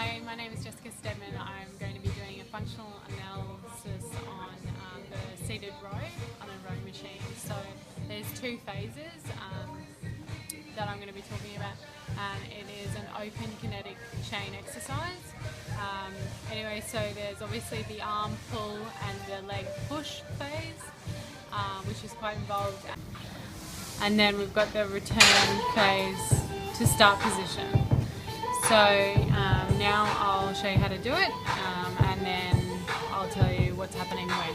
Hi, my name is Jessica Stedman. I'm going to be doing a functional analysis on the seated row on a rowing machine. So there's two phases that I'm going to be talking about, and it is an open kinetic chain exercise. So there's obviously the arm pull and the leg push phase, which is quite involved. And then we've got the return phase to start position. So now I'll show you how to do it, and then I'll tell you what's happening when.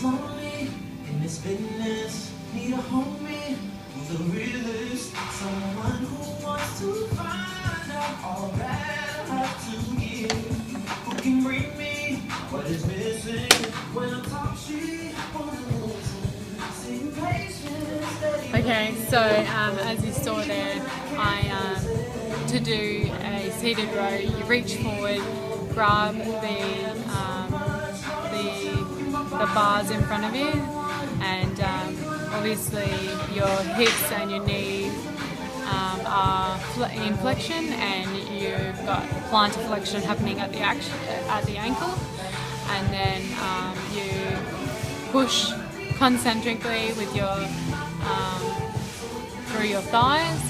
Lonely in this business, need a homie who's a realist, someone who wants to find out all that I have to give, who can bring me what is missing when I talk shit on the listen, seeing patience. Okay, so as you saw there, to do a seated row, you reach forward, grab the bars in front of you, and obviously your hips and your knees are in flexion, and you've got plantar flexion happening at the ankle, and then you push concentrically with your through your thighs,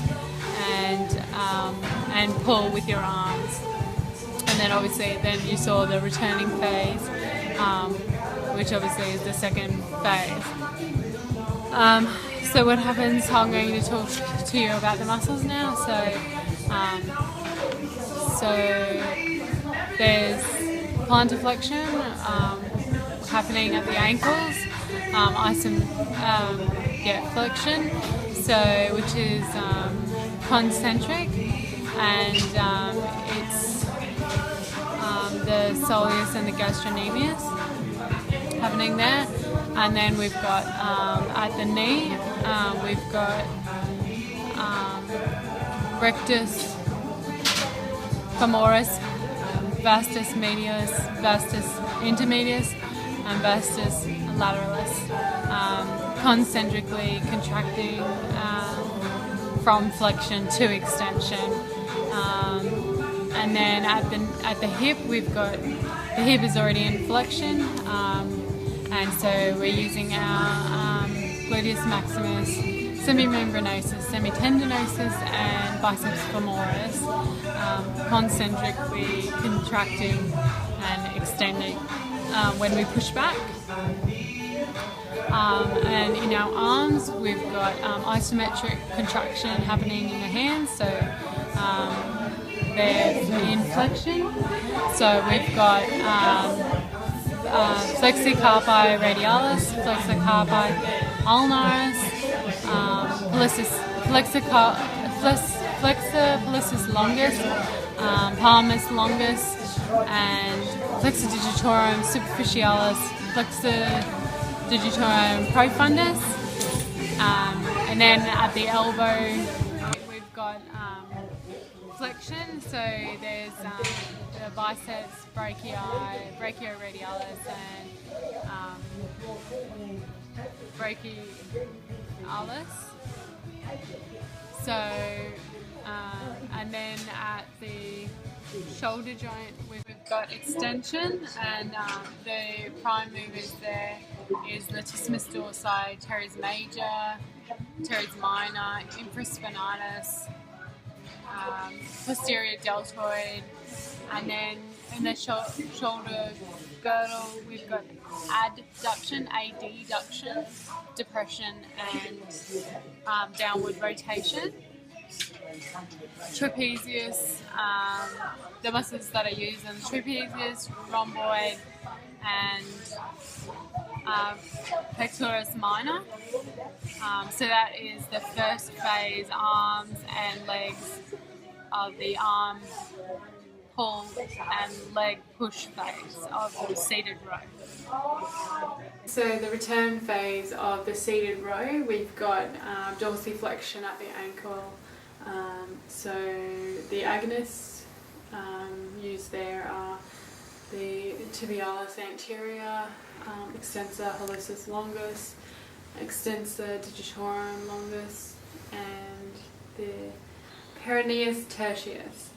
and pull with your arms. And then obviously you saw the returning phase, which obviously is the second phase. So what happens, I'm going to talk to you about the muscles now. So there's plantar flexion happening at the ankles, flexion, which is concentric, and it's the soleus and the gastrocnemius happening there. And then we've got at the knee, we've got rectus femoris, vastus medius, vastus intermedius, and vastus lateralis, concentrically contracting from flexion to extension. And then at the hip, we've got the hip is already in flexion, and so we're using our gluteus maximus, semimembranosus, semitendinosus, and biceps femoris, concentrically contracting and extending when we push back. And in our arms, we've got isometric contraction happening in the hands, so they're in flexion. So we've got flexor carpi radialis, flexor carpi ulnaris, flexor pollicis longus, palmus longus, and flexor digitorum superficialis, flexor digitorum profundus, and then at the elbow we've got flexion, so there's the biceps brachioradialis and brachialis. So and then at the shoulder joint we've got extension, and the prime movers there is latissimus dorsi, teres major, teres minor, infraspinatus, posterior deltoid, and then in the shoulder girdle we've got adduction, adduction, depression, and downward rotation. Trapezius, the muscles that are used in the trapezius, rhomboid, and pectoris minor. So that is the first phase, arms and legs of the arm pull and leg push phase of the seated row. So the return phase of the seated row, we've got dorsiflexion at the ankle. So the agonists used there are the tibialis anterior, extensor hallucis longus, extensor digitorum longus, and the peroneus tertius.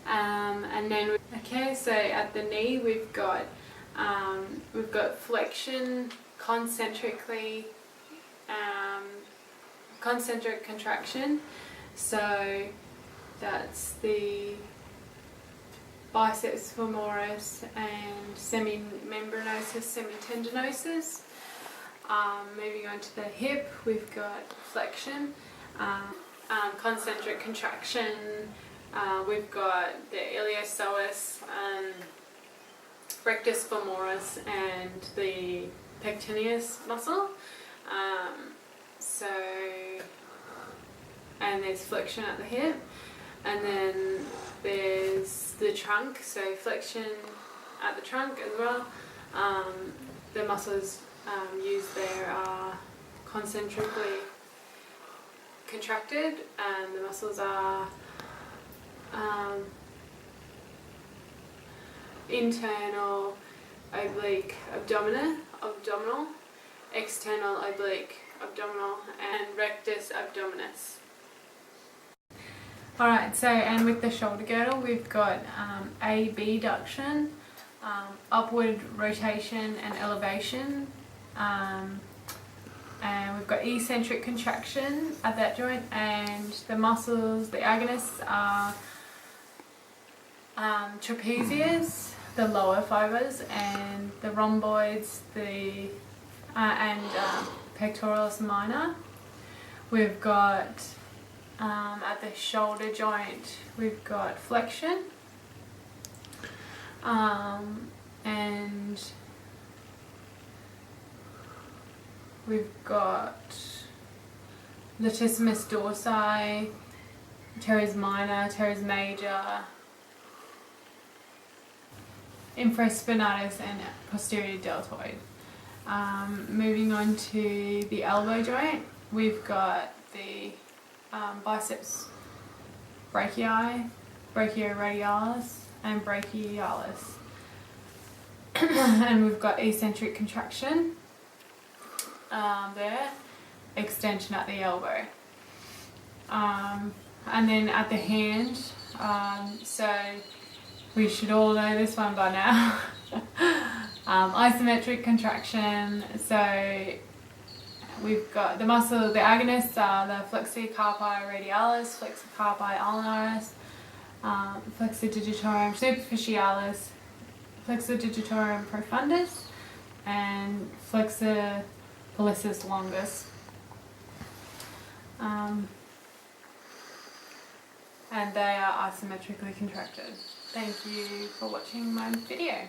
And then, okay, so at the knee we've got flexion concentric contraction. So that's the biceps femoris and semimembranosus, semitendinosus. Moving on to the hip, we've got flexion, concentric contraction. We've got the iliopsoas, rectus femoris, and the pectineus muscle. And there's flexion at the hip, and then there's the trunk, so flexion at the trunk as well. The muscles used there are concentrically contracted, and the muscles are internal oblique abdominal, external oblique abdominal, and rectus abdominis. Alright, so and with the shoulder girdle we've got abduction, upward rotation and elevation, and we've got eccentric contraction at that joint, and the muscles, the agonists are trapezius, the lower fibers, and the rhomboids, and pectoralis minor. We've got at the shoulder joint we've got flexion, and we've got latissimus dorsi, teres minor, teres major, infraspinatus, and posterior deltoid. Moving on to the elbow joint, we've got the biceps brachii, brachioradialis, and brachialis. And we've got eccentric contraction there, extension at the elbow. And then at the hand, so we should all know this one by now. Isometric contraction, so we've got the muscle, the agonists are the flexor carpi radialis, flexor carpi ulnaris, flexor digitorum superficialis, flexor digitorum profundus, and flexor pollicis longus. And they are isometrically contracted. Thank you for watching my video.